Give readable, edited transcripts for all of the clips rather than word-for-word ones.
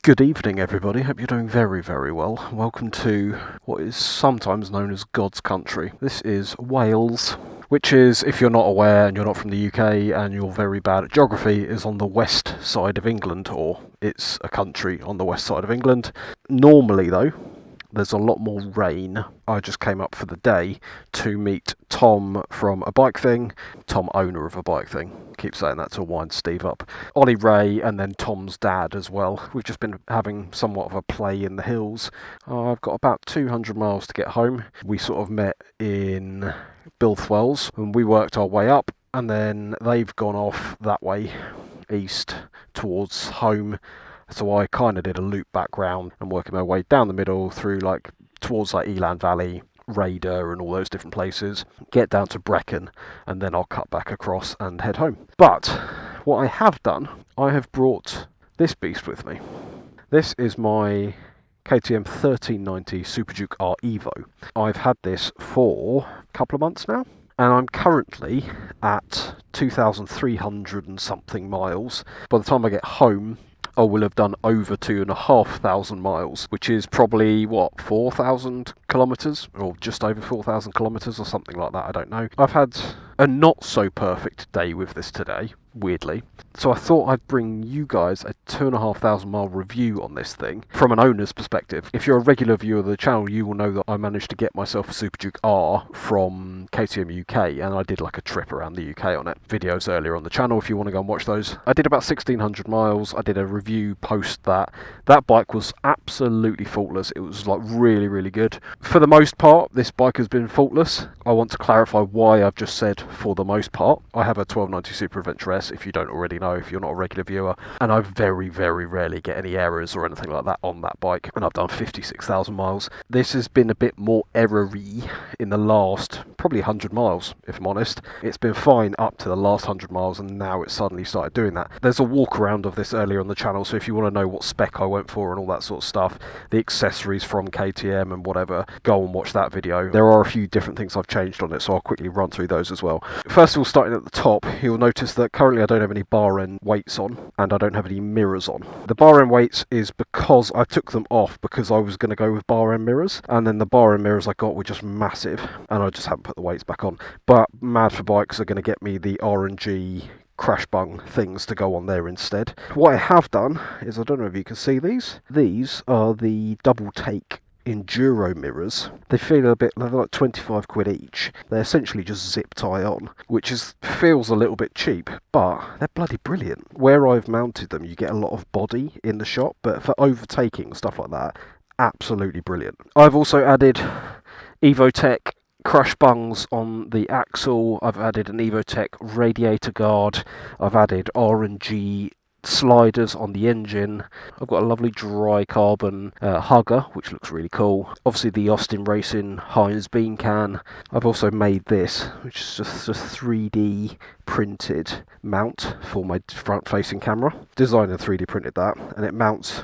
Good evening, everybody. Hope you're doing very, very well. Welcome to what is sometimes known as God's country. This is Wales, which is, if you're not aware and you're not from the UK and you're very bad at geography, is on the west side of England, or it's a country on the west side of England. Normally, though, there's a lot more rain. I just came up for the day to meet Tom from a bike thing. Tom, owner of a bike thing. Keep saying that to wind Steve up. Ollie Ray and then Tom's dad as well. We've just been having somewhat of a play in the hills. I've got about 200 miles to get home. We sort of met in Bilthwells and we worked our way up, and then they've gone off that way east towards home. So I kind of did a loop back round and working my way down the middle through towards Eland Valley, Raider and all those different places, get down to Racken, and then I'll cut back across and head home. But what I have done, I have brought this beast with me. This is my KTM 1390 Super Duke R Evo. I've had this for a couple of months now, and I'm currently at 2,300 and something miles. By the time I get home, I will have done over 2,500 miles, which is probably, 4,000 kilometres? Or just over 4,000 kilometres or something like that, I don't know. I've had a not so perfect day with this today, weirdly. So I thought I'd bring you guys a 2,500 mile review on this thing from an owner's perspective. If you're a regular viewer of the channel, you will know that I managed to get myself a Super Duke R from KTM UK, and I did like a trip around the UK on it. Videos earlier on the channel if you want to go and watch those. I did about 1,600 miles. I did a review post that. That bike was absolutely faultless. It was really, really good. For the most part, this bike has been faultless. I want to clarify why I've just said for the most part. I have a 1290 Super Adventure S, if you don't already know, if you're not a regular viewer, and I very, very rarely get any errors or anything like that on that bike, and I've done 56,000 miles. This has been a bit more error-y in the last probably 100 miles, if I'm honest. It's been fine up to the last 100 miles, and now it's suddenly started doing that. There's a walk around of this earlier on the channel, so if you want to know what spec I went for and all that sort of stuff, the accessories from KTM and whatever, go and watch that video. There are a few different things I've changed on it, so I'll quickly run through those as well. First of all, starting at the top, you'll notice that currently I don't have any bar end weights on, and I don't have any mirrors on. The bar end weights is because I took them off because I was going to go with bar end mirrors, and then the bar end mirrors I got were just massive, and I just haven't put the weights back on. But Mad for Bikes are going to get me the R&G crash bung things to go on there instead. What I have done is, I don't know if you can see these. These are the double take enduro mirrors. They feel a bit, they're like 25 quid each. They're essentially just zip tie on, which feels a little bit cheap, but they're bloody brilliant. Where I've mounted them, you get a lot of body in the shop, but for overtaking stuff like that, absolutely brilliant. I've also added Evotech crash bungs on the axle. I've added an Evotech radiator guard. I've added R&G sliders on the engine. I've got a lovely dry carbon hugger, which looks really cool. Obviously the Austin Racing Heinz bean can. I've also made this, which is just a 3D printed mount for my front facing camera. Designed and 3D printed that, and it mounts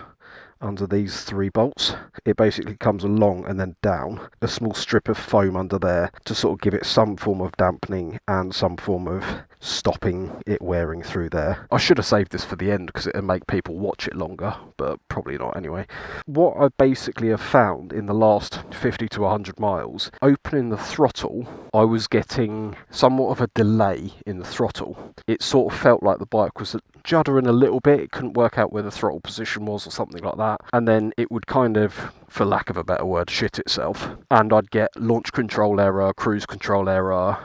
under these 3 bolts. It basically comes along and then down, a small strip of foam under there to sort of give it some form of dampening and some form of stopping it wearing through there. I should have saved this for the end because it'll make people watch it longer, but probably not anyway. What I basically have found in the last 50 to 100 miles, opening the throttle, I was getting somewhat of a delay in the throttle. It sort of felt like the bike was juddering a little bit. It couldn't work out where the throttle position was or something like that, and then it would kind of, for lack of a better word, shit itself, and I'd get launch control error, cruise control error,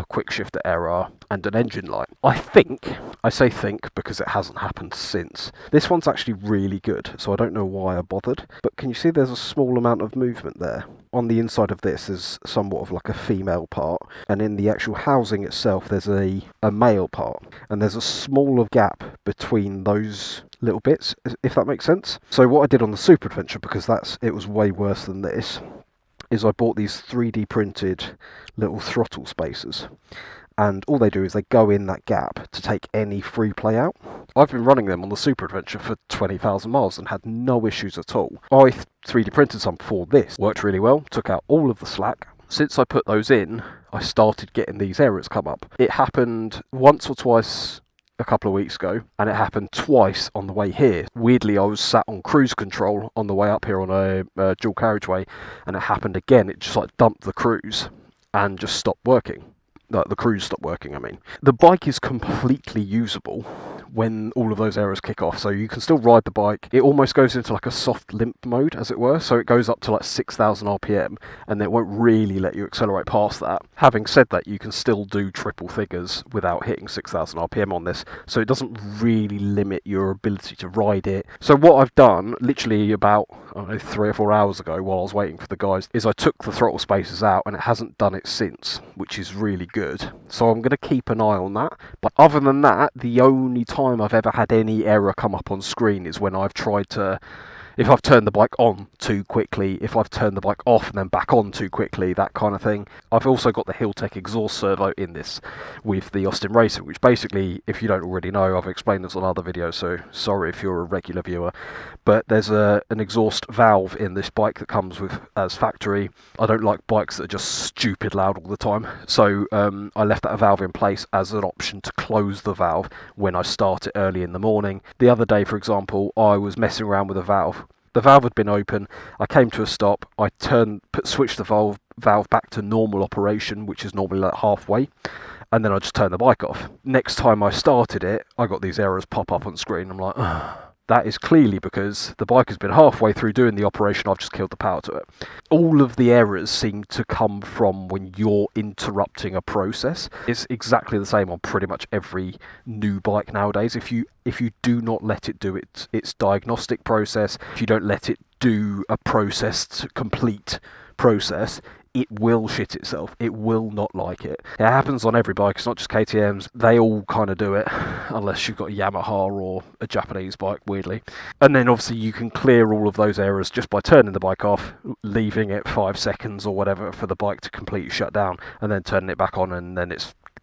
quick shifter error, and an engine light. I say think because it hasn't happened since. This one's actually really good, so I don't know why I bothered, but can you see there's a small amount of movement there? On the inside of this is somewhat of like a female part, and in the actual housing itself there's a male part, and there's a smaller gap between those little bits, if that makes sense. So what I did on the Super Adventure, because it was way worse than this, is I bought these 3D printed little throttle spacers, and all they do is they go in that gap to take any free play out. I've been running them on the Super Adventure for 20,000 miles and had no issues at all. I 3D printed some for this, worked really well, took out all of the slack. Since I put those in, I started getting these errors come up. It happened once or twice a couple of weeks ago, and it happened twice on the way here. Weirdly, I was sat on cruise control on the way up here on a dual carriageway, and it happened again. It just like dumped the cruise and just stopped working. The cruise stopped working, I mean. The bike is completely usable when all of those errors kick off, so you can still ride the bike. It almost goes into like a soft limp mode, as it were, so it goes up to like 6,000 RPM, and it won't really let you accelerate past that. Having said that, you can still do triple figures without hitting 6,000 RPM on this, so it doesn't really limit your ability to ride it. So what I've done, literally about, I don't know, 3 or 4 hours ago while I was waiting for the guys, is I took the throttle spacers out, and it hasn't done it since, which is really good. So I'm going to keep an eye on that. But other than that, the only time I've ever had any error come up on screen is when I've tried to, if I've turned the bike on too quickly, if I've turned the bike off and then back on too quickly, that kind of thing. I've also got the Hilltech exhaust servo in this with the Austin Racer, which basically, if you don't already know, I've explained this on other videos, so sorry if you're a regular viewer, but there's an exhaust valve in this bike that comes with as factory. I don't like bikes that are just stupid loud all the time, so I left that valve in place as an option to close the valve when I start it early in the morning. The other day, for example, I was messing around with a valve. The valve had been open, I came to a stop, I switched the valve back to normal operation, which is normally like halfway, and then I just turned the bike off. Next time I started it, I got these errors pop up on screen. I'm like, ugh. That is clearly because the bike has been halfway through doing the operation, I've just killed the power to it. All of the errors seem to come from when you're interrupting a process. It's exactly the same on pretty much every new bike nowadays. If you do not let it do its diagnostic process, if you don't let it do a complete process, it will shit itself. It will not like it. It happens on every bike. It's not just KTMs. They all kind of do it, unless you've got a Yamaha or a Japanese bike, weirdly. And then obviously you can clear all of those errors just by turning the bike off, leaving it 5 seconds or whatever for the bike to completely shut down, and then turning it back on, and then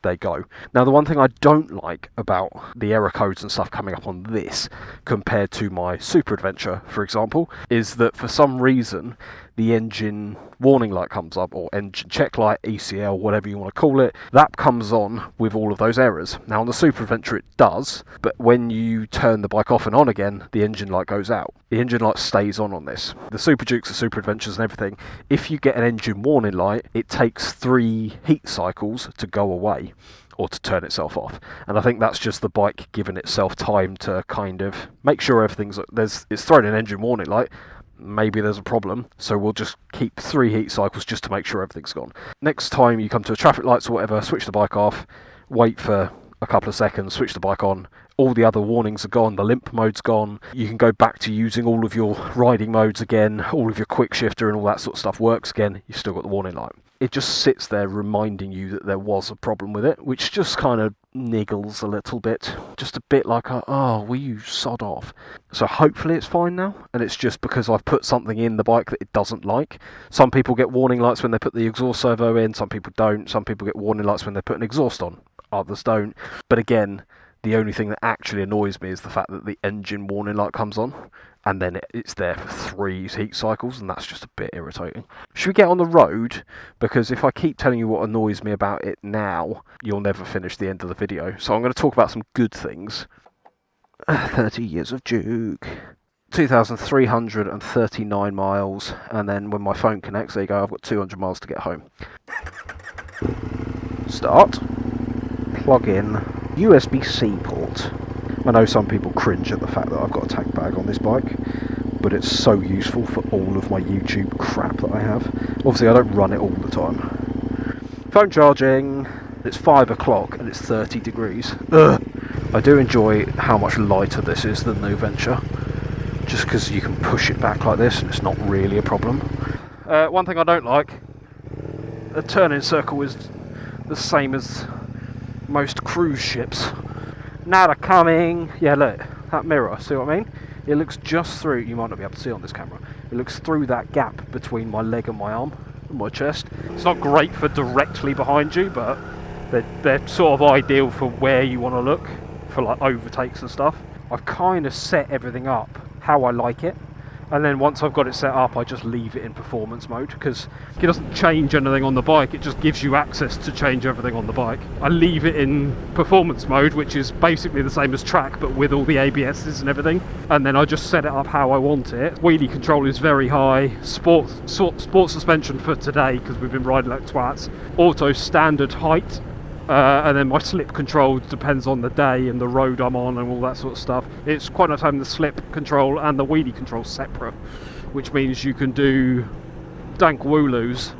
they go. Now, the one thing I don't like about the error codes and stuff coming up on this compared to my Super Adventure, for example, is that for some reason the engine warning light comes up, or engine check light, ECL, whatever you want to call it, that comes on with all of those errors. Now on the Super Adventure it does, but when you turn the bike off and on again, the engine light goes out. The engine light stays on this. The Super Dukes, the Super Adventures and everything, if you get an engine warning light, it takes 3 heat cycles to go away, or to turn itself off. And I think that's just the bike giving itself time to kind of make sure everything's, it's thrown an engine warning light, maybe there's a problem, so we'll just keep 3 heat cycles just to make sure everything's gone. Next time you come to a traffic lights or whatever, switch the bike off, wait for a couple of seconds, switch the bike on, all the other warnings are gone, the limp mode's gone, you can go back to using all of your riding modes again, all of your quick shifter and all that sort of stuff works again, you've still got the warning light. It just sits there reminding you that there was a problem with it, which just kind of niggles a little bit. Just a bit like, oh, will you sod off? So hopefully it's fine now, and it's just because I've put something in the bike that it doesn't like. Some people get warning lights when they put the exhaust servo in, some people don't. Some people get warning lights when they put an exhaust on, others don't. But again, the only thing that actually annoys me is the fact that the engine warning light comes on, and then it's there for 3 heat cycles, and that's just a bit irritating. Should we get on the road? Because if I keep telling you what annoys me about it now, you'll never finish the end of the video. So I'm going to talk about some good things. 30 years of Duke. 2,339 miles, and then when my phone connects, there you go, I've got 200 miles to get home. Start. Plug in. USB-C port. I know some people cringe at the fact that I've got a tank bag on this bike, but it's so useful for all of my YouTube crap that I have. Obviously I don't run it all the time. Phone charging, it's 5 o'clock and it's 30 degrees. Ugh. I do enjoy how much lighter this is than the Adventure, just because you can push it back like this and it's not really a problem. One thing I don't like, the turning circle is the same as most cruise ships. Now they're coming. Yeah, look, that mirror, see what I mean? It looks just through, you might not be able to see on this camera, it looks through that gap between my leg and my arm and my chest. It's not great for directly behind you, but they're sort of ideal for where you want to look, for like overtakes and stuff. I've kind of set everything up how I like it, And then once I've got it set up, I just leave it in performance mode, because it doesn't change anything on the bike, it just gives you access to change everything on the bike. I leave it in performance mode, which is basically the same as track but with all the ABSs and everything, and then I just set it up how I want it. Wheelie control is very high, sport suspension for today because we've been riding like twats, auto standard height, and then my slip control depends on the day and the road I'm on and all that sort of stuff. It's quite nice having the slip control and the wheelie control separate, which means you can do dank wooloos,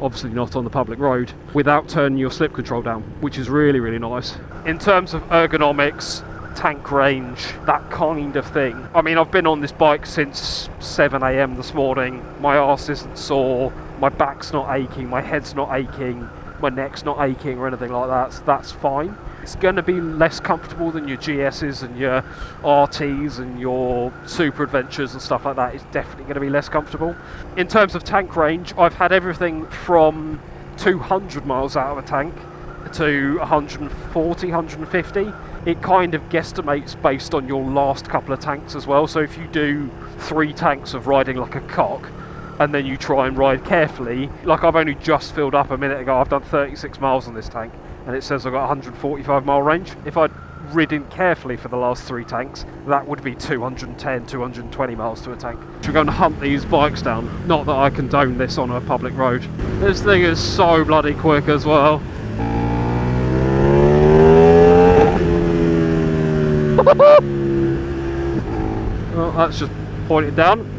obviously not on the public road, without turning your slip control down, which is really, really nice. In terms of ergonomics, tank range, that kind of thing, I mean, I've been on this bike since 7 AM this morning. My arse isn't sore, my back's not aching, my head's not aching, my neck's not aching or anything like that, so that's fine. It's going to be less comfortable than your GS's and your RTs and your Super Adventures and stuff like that. It's definitely going to be less comfortable. In terms of tank range, I've had everything from 200 miles out of a tank to 140, 150. It kind of guesstimates based on your last couple of tanks as well. So if you do 3 tanks of riding like a cock, and then you try and ride carefully, like I've only just filled up a minute ago, I've done 36 miles on this tank, and it says I've got 145 mile range. If I'd ridden carefully for the last 3 tanks, that would be 210, 220 miles to a tank. We're going to hunt these bikes down. Not that I condone this on a public road. This thing is so bloody quick as well. Well, that's just pointed down.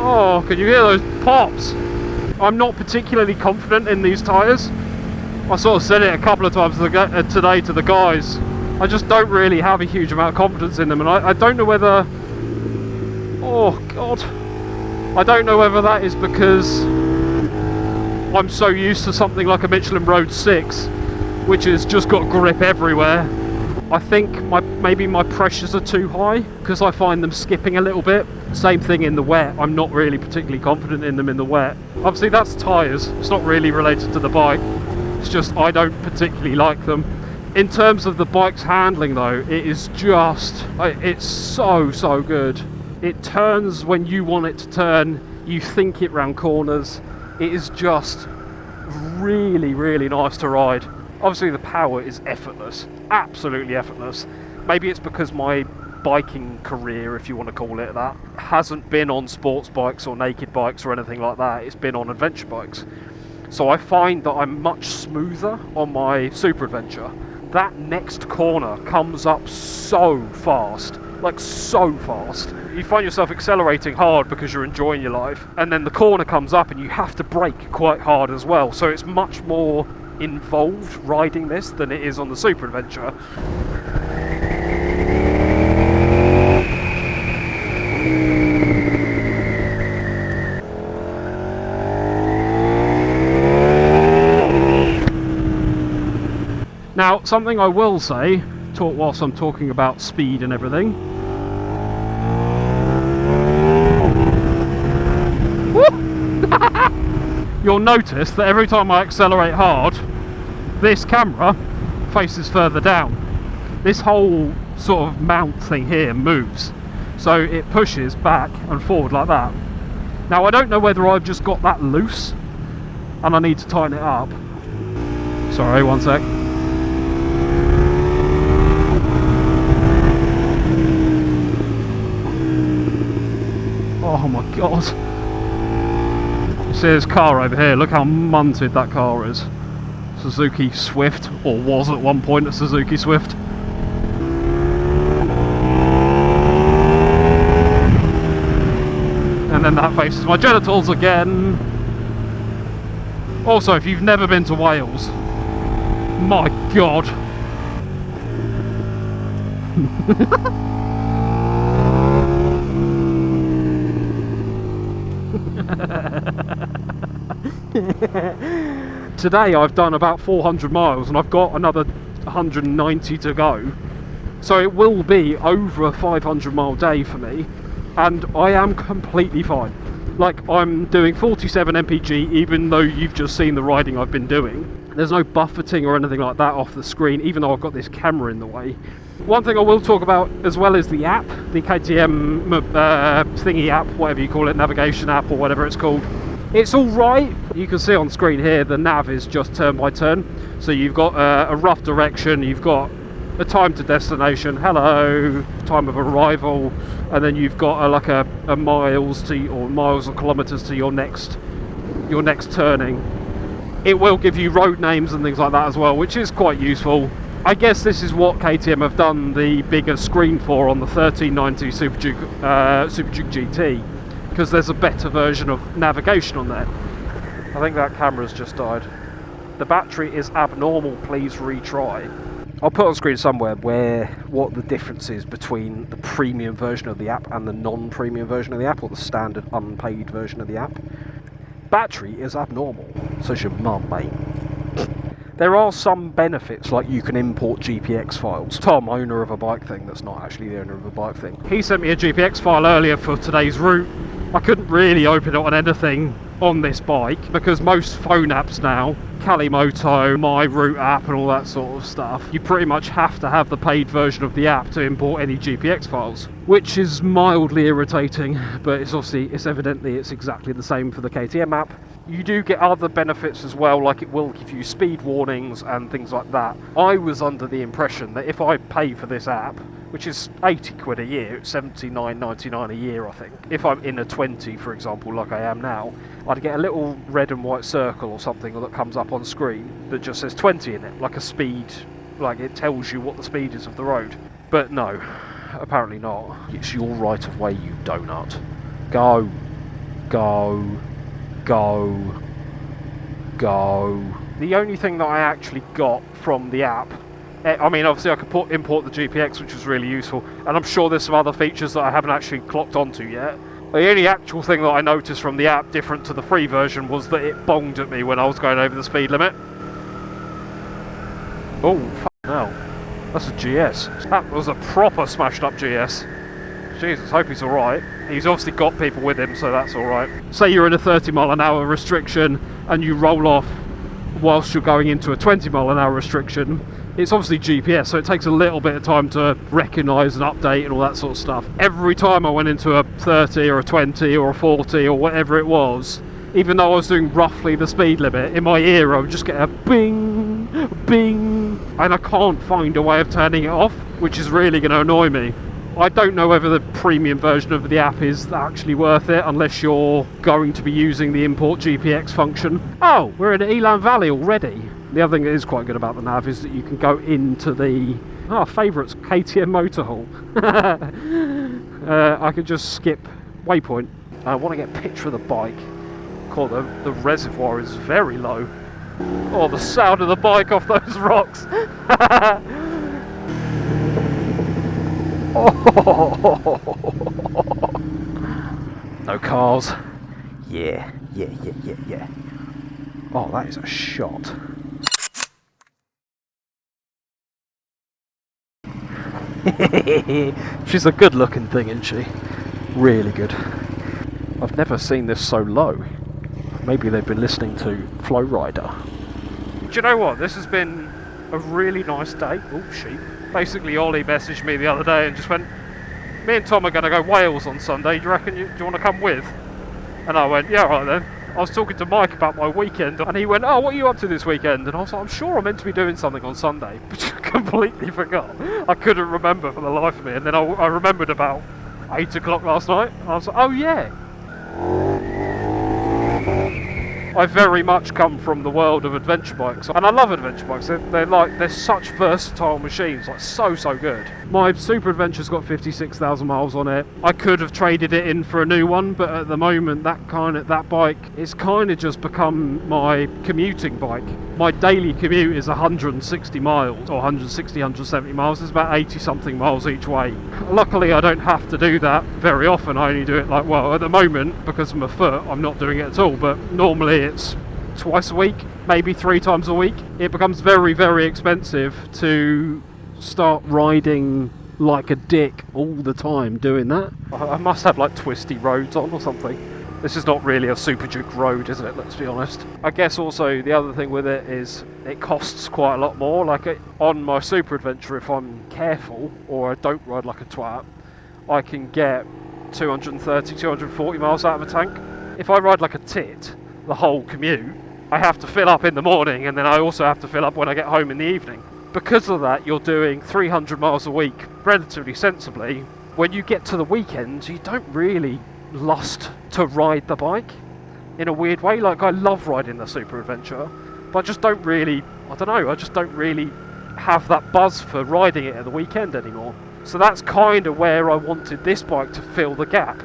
Oh, can you hear those pops? I'm not particularly confident in these tyres. I sort of said it a couple of times today to the guys. I just don't really have a huge amount of confidence in them, and I don't know whether... Oh, God. I don't know whether that is because I'm so used to something like a Michelin Road 6, which has just got grip everywhere. I think maybe my pressures are too high, because I find them skipping a little bit. Same thing in the wet, I'm not really particularly confident in them in the wet. Obviously that's tyres, it's not really related to the bike, it's just I don't particularly like them. In terms of the bike's handling though, it is just, it's so good. It turns when you want it to turn, you think it round corners, it is just really, really nice to ride. Obviously the power is effortless, absolutely effortless. Maybe it's because my biking career, if you want to call it that, hasn't been on sports bikes or naked bikes or anything like that. It's been on adventure bikes. So I find that I'm much smoother on my Super Adventure. That next corner comes up so fast, like so fast. You find yourself accelerating hard because you're enjoying your life, and then the corner comes up and you have to brake quite hard as well. So it's much more involved riding this than it is on the Super Adventure. Now, something I will say, whilst I'm talking about speed and everything. You'll notice that every time I accelerate hard, this camera faces further down. This whole sort of mount thing here moves, so it pushes back and forward like that. Now I don't know whether I've just got that loose and I need to tighten it up. Sorry, one sec. Oh my god. See this car over here, look how munted that car is. Suzuki Swift, or was at one point a Suzuki Swift. And then that faces my genitals again. Also, if you've never been to Wales, my god. Today I've done about 400 miles and I've got another 190 to go, so it will be over a 500 mile day for me, and I am completely fine. Like, I'm doing 47 mpg even though you've just seen the riding I've been doing. There's no buffeting or anything like that off the screen, even though I've got this camera in the way. One thing I will talk about as well is the app, the KTM thingy app, whatever you call it, navigation app or whatever it's called. It's alright. You can see on screen here the nav is just turn by turn. So you've got a rough direction, you've got a time to destination, hello, time of arrival, and then you've got like a miles to, or miles or kilometres to your next turning. It will give you road names and things like that as well, which is quite useful. I guess this is what KTM have done the bigger screen for on the 1390 Super Duke GT, because there's a better version of navigation on there. I think that camera's just died. The battery is abnormal, please retry. I'll put on screen somewhere what the difference is between the premium version of the app and the non-premium version of the app, or the standard unpaid version of the app. Battery is abnormal. So's your mum, mate. There are some benefits, like you can import GPX files. Tom, owner of a bike thing that's not actually the owner of a bike thing, he sent me a GPX file earlier for today's route. I couldn't really open it on anything on this bike because most phone apps now, Kalimoto, My Route app and all that sort of stuff, you pretty much have to have the paid version of the app to import any GPX files, which is mildly irritating, but it's evidently exactly the same for the KTM app. You do get other benefits as well, like it will give you speed warnings and things like that. I was under the impression that if I pay for this app, which is 80 quid a year, it's 79.99 a year I think. If I'm in a 20, for example, like I am now, I'd get a little red and white circle or something that comes up on screen that just says 20 in it, like a speed, like it tells you what the speed is of the road. But no, apparently not. It's your right of way, you donut. Go, go, go, go. The only thing that I actually got from the app, I mean, obviously I could import the GPX, which was really useful, and I'm sure there's some other features that I haven't actually clocked onto yet. The only actual thing that I noticed from the app different to the free version was that it bonged at me when I was going over the speed limit. Oh, fucking hell. That's a GS. That was a proper smashed up GS. Jesus, hope he's alright. He's obviously got people with him, so that's alright. Say you're in a 30-mile-an-hour restriction and you roll off whilst you're going into a 20-mile-an-hour restriction. It's obviously GPS, so it takes a little bit of time to recognise and update and all that sort of stuff. Every time I went into a 30 or a 20 or a 40 or whatever it was, even though I was doing roughly the speed limit, in my ear I would just get a bing, bing, and I can't find a way of turning it off, which is really going to annoy me. I don't know whether the premium version of the app is actually worth it unless you're going to be using the import GPX function. Oh, we're in Elan Valley already. The other thing that is quite good about the nav is that you can go into the favourites KTM Motorhall. I could just skip waypoint. I want to get a picture of the bike. God, the reservoir is very low. Oh, the sound of the bike off those rocks. No cars. Yeah. Oh, that is a shot. She's a good looking thing, isn't she? Really good. I've never seen this so low. Maybe they've been listening to Flow Rider. Do you know what? This has been a really nice day. Oh, sheep. Basically, Ollie messaged me the other day and just went, me and Tom are going to go Wales on Sunday. Do you reckon do you want to come with? And I went, yeah, all right then. I was talking to Mike about my weekend, and he went, oh, what are you up to this weekend? And I was like, I'm sure I'm meant to be doing something on Sunday, but I completely forgot. I couldn't remember for the life of me, and then I remembered about 8 o'clock last night, and I was like, oh yeah. I very much come from the world of adventure bikes, and I love adventure bikes. They're such versatile machines, like so good. My Super Adventure's got 56,000 miles on it. I could have traded it in for a new one, but at the moment that bike is kind of just become my commuting bike. My daily commute is 160 miles, or 170 miles. It's about 80 something miles each way. Luckily I don't have to do that very often. I only do it at the moment, because of my foot, I'm not doing it at all, but normally it's twice a week, maybe 3 times a week. It becomes very, very expensive to start riding like a dick all the time doing that. I must have like twisty roads on or something. This is not really a Super Duke road, is it? Let's be honest. I guess also the other thing with it is it costs quite a lot more. Like on my Super Adventure, if I'm careful or I don't ride like a twat, I can get 230, 240 miles out of a tank. If I ride like a tit the whole commute, I have to fill up in the morning, and then I also have to fill up when I get home in the evening. Because of that, you're doing 300 miles a week relatively sensibly. When you get to the weekends, you don't really lust to ride the bike in a weird way. Like, I love riding the Super Adventure, but I just don't really, I just don't really have that buzz for riding it at the weekend anymore. So that's kind of where I wanted this bike to fill the gap.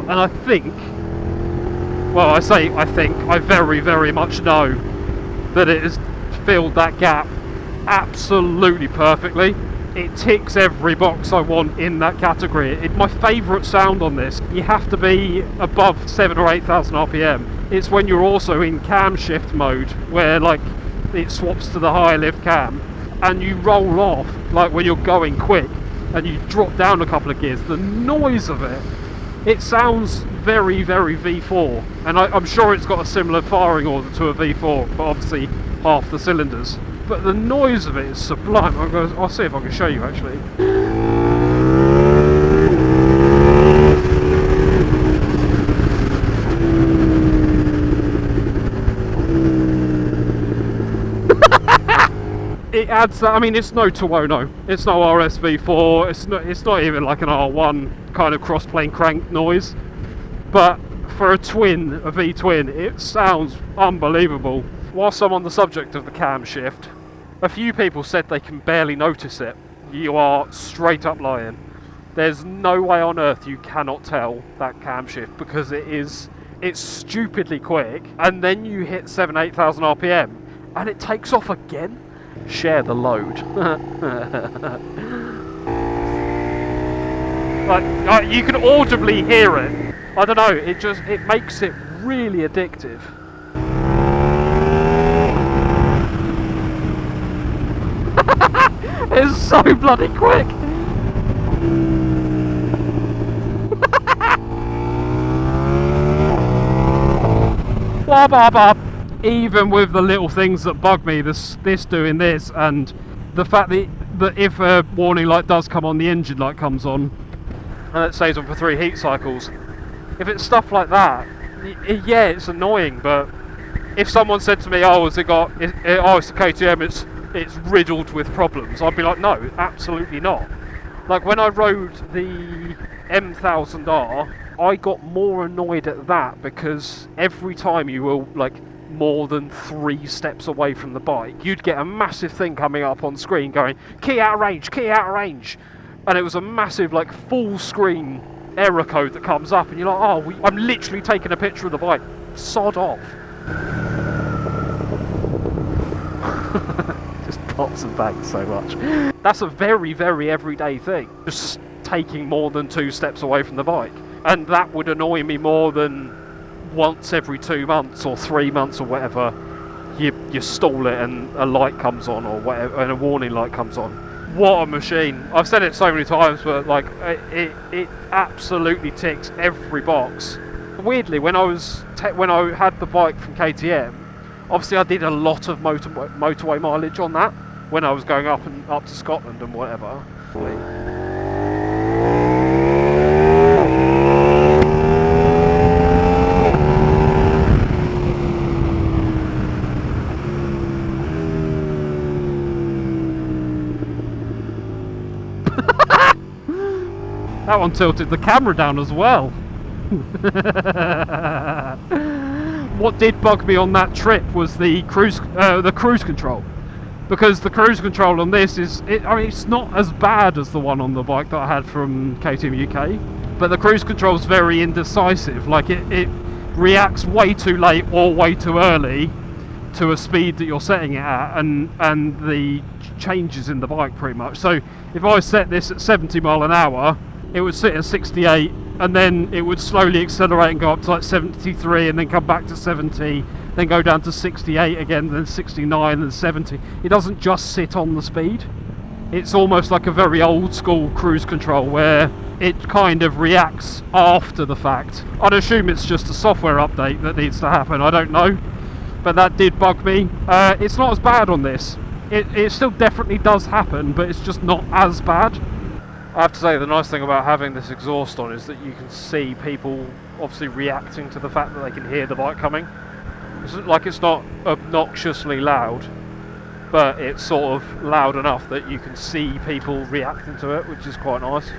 And I think, well, I very, very much know that it has filled that gap absolutely perfectly. It ticks every box I want in that category. My favourite sound on this, you have to be above 7,000 or 8,000 RPM. It's when you're also in cam shift mode, where like it swaps to the high lift cam, and you roll off, like when you're going quick, and you drop down a couple of gears. The noise of it sounds very, very V4, and I'm sure it's got a similar firing order to a V4, but obviously half the cylinders. But the noise of it is sublime. I'll see if I can show you actually. It adds that. I mean, it's no Tuono, it's no RSV4, it's not even like an R1 kind of cross-plane crank noise. But for a V-twin, it sounds unbelievable. Whilst I'm on the subject of the cam shift, a few people said they can barely notice it. You are straight up lying. There's no way on earth you cannot tell that cam shift, because it's stupidly quick, and then you hit 8,000 RPM and it takes off again. Share the load. like you can audibly hear it. I don't know, it makes it really addictive. It's so bloody quick. Blah, blah, blah. Even with the little things that bug me, this doing this, and the fact that if a warning light does come on, the engine light comes on, and it stays on for 3 heat cycles. If it's stuff like that, yeah, it's annoying. But if someone said to me, "Oh, it's a KTM, it's riddled with problems," I'd be like, "No, absolutely not." Like when I rode the M1000R, I got more annoyed at that, because every time you were like more than 3 steps away from the bike, you'd get a massive thing coming up on screen going, "Key out of range, key out of range," and it was a massive like full screen error code that comes up, and you're like, "Oh, I'm literally taking a picture of the bike, sod off." Just pops and bangs so much. That's a very, very everyday thing, just taking more than 2 steps away from the bike, and that would annoy me more than once every 2 months or 3 months or whatever you stall it and a light comes on, or whatever, and a warning light comes on. What a machine. I've said it so many times, but like it absolutely ticks every box. Weirdly, when I had the bike from KTM, obviously I did a lot of motorway mileage on that when I was going up to Scotland and whatever. That one tilted the camera down as well. What did bug me on that trip was the cruise control, because the cruise control on this it's not as bad as the one on the bike that I had from KTM UK, but the cruise control is very indecisive. Like it reacts way too late or way too early to a speed that you're setting it at, and the changes in the bike pretty much. So if I set this at 70 mile an hour, it would sit at 68, and then it would slowly accelerate and go up to like 73, and then come back to 70, then go down to 68 again, then 69, then 70. It doesn't just sit on the speed. it's almost like a very old school cruise control where it kind of reacts after the fact. I'd assume it's just a software update that needs to happen, I don't know, but that did bug me. It's not as bad on this. It still definitely does happen, but it's just not as bad. I have to say, the nice thing about having this exhaust on is that you can see people obviously reacting to the fact that they can hear the bike coming. It's not obnoxiously loud, but it's sort of loud enough that you can see people reacting to it, which is quite nice.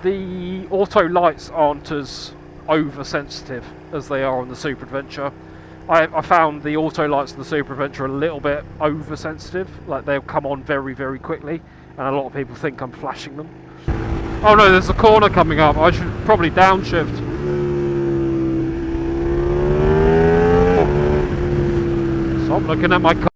The auto lights aren't as oversensitive as they are on the Super Adventure. I found the auto lights on the Super Adventure a little bit oversensitive, like they'll come on very, very quickly, and a lot of people think I'm flashing them. Oh no, there's a corner coming up, I should probably downshift. Stop looking at my cock.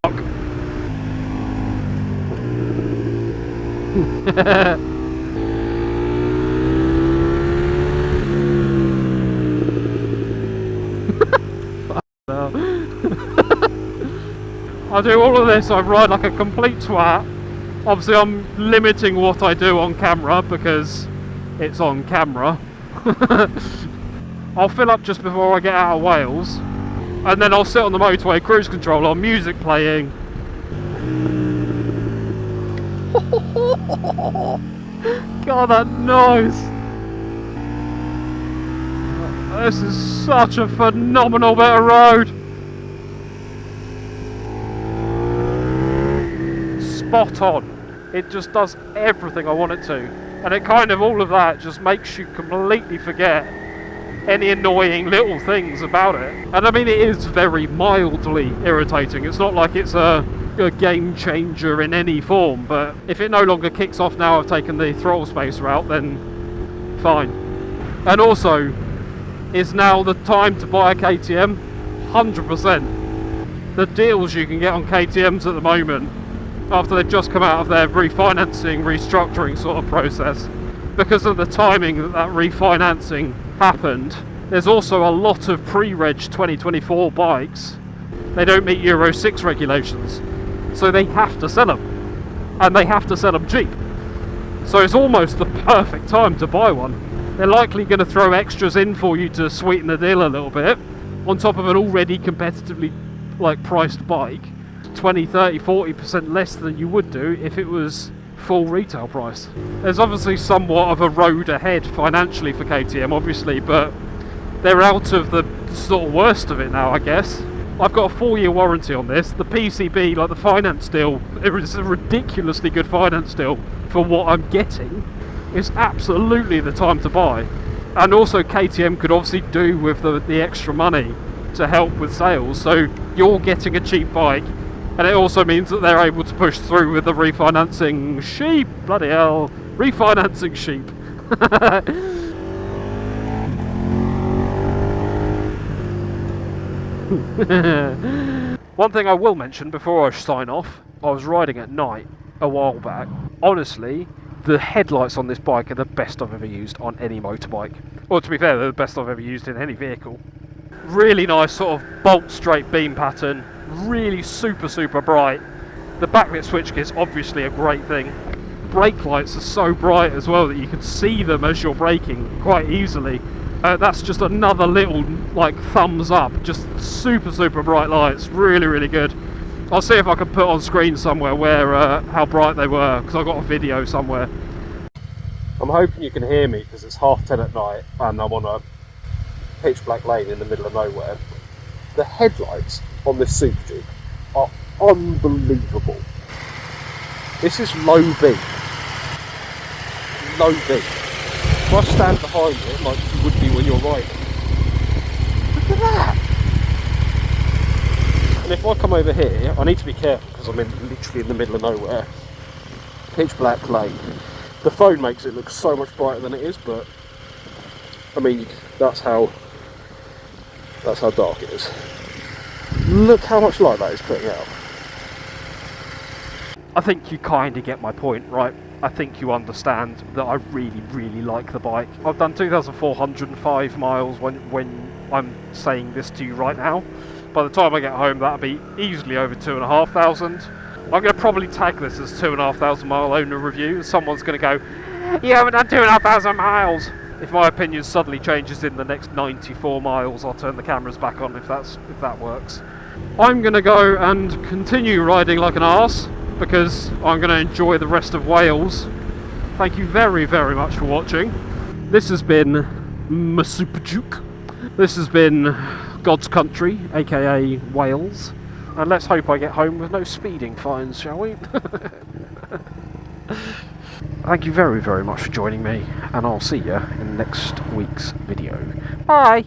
I do all of this, I ride like a complete twat. Obviously I'm limiting what I do on camera because it's on camera. I'll fill up just before I get out of Wales, and then I'll sit on the motorway cruise control on music playing. God, that noise! This is such a phenomenal bit of road! Spot on. It just does everything I want it to. And it kind of, all of that just makes you completely forget any annoying little things about it. And I mean, it is very mildly irritating. It's not like it's a game changer in any form, but if it no longer kicks off now I've taken the throttle space route, then fine. And also, is now the time to buy a KTM? 100%. The deals you can get on KTMs at the moment, after they've just come out of their refinancing, restructuring sort of process, because of the timing that refinancing happened, there's also a lot of pre-reg 2024 bikes. They don't meet Euro 6 regulations, so they have to sell them, and they have to sell them cheap. So it's almost the perfect time to buy one. They're likely going to throw extras in for you to sweeten the deal a little bit, on top of an already competitively priced bike. 20, 30, 40% less than you would do if it was full retail price. There's obviously somewhat of a road ahead financially for KTM, obviously, but they're out of the sort of worst of it now, I guess. I've got a 4-year warranty on this. The PCB, the finance deal, it's a ridiculously good finance deal for what I'm getting. It's absolutely the time to buy. And also KTM could obviously do with the extra money to help with sales, so you're getting a cheap bike. And it also means that they're able to push through with the refinancing sheep. Bloody hell. Refinancing sheep. One thing I will mention before I sign off, I was riding at night a while back. Honestly, the headlights on this bike are the best I've ever used on any motorbike. Or to be fair, they're the best I've ever used in any vehicle. Really nice sort of bolt straight beam pattern. Really super bright. The backlit switch is obviously a great thing. Brake lights are so bright as well that you can see them as you're braking quite easily. That's just another little thumbs up. Just super bright lights. Really good. I'll see if I can put on screen somewhere where how bright they were, because I've got a video somewhere. I'm hoping you can hear me because it's 10:30 at night and I'm on a pitch black lane in the middle of nowhere. The headlights on this Super Duke are unbelievable. This is low beam. Low beam. If I stand behind it like you would be when you're riding, look at that! And if I come over here, I need to be careful because I'm literally in the middle of nowhere. Pitch black lane. The phone makes it look so much brighter than it is, but I mean, that's how dark it is. Look how much light that is putting out. I think you kind of get my point, right? I think you understand that I really like the bike. I've done 2,405 miles when I'm saying this to you right now. By the time I get home, that'll be easily over 2,500. I'm going to probably tag this as 2,500 mile owner review. Someone's going to go, you haven't done 2,500 miles. If my opinion suddenly changes in the next 94 miles, I'll turn the cameras back on if that works. I'm going to go and continue riding like an arse because I'm going to enjoy the rest of Wales. Thank you very, very much for watching. This has been Masupajuk. This has been God's Country, aka Wales. And let's hope I get home with no speeding fines, shall we? Thank you very, very much for joining me, and I'll see you in next week's video. Bye!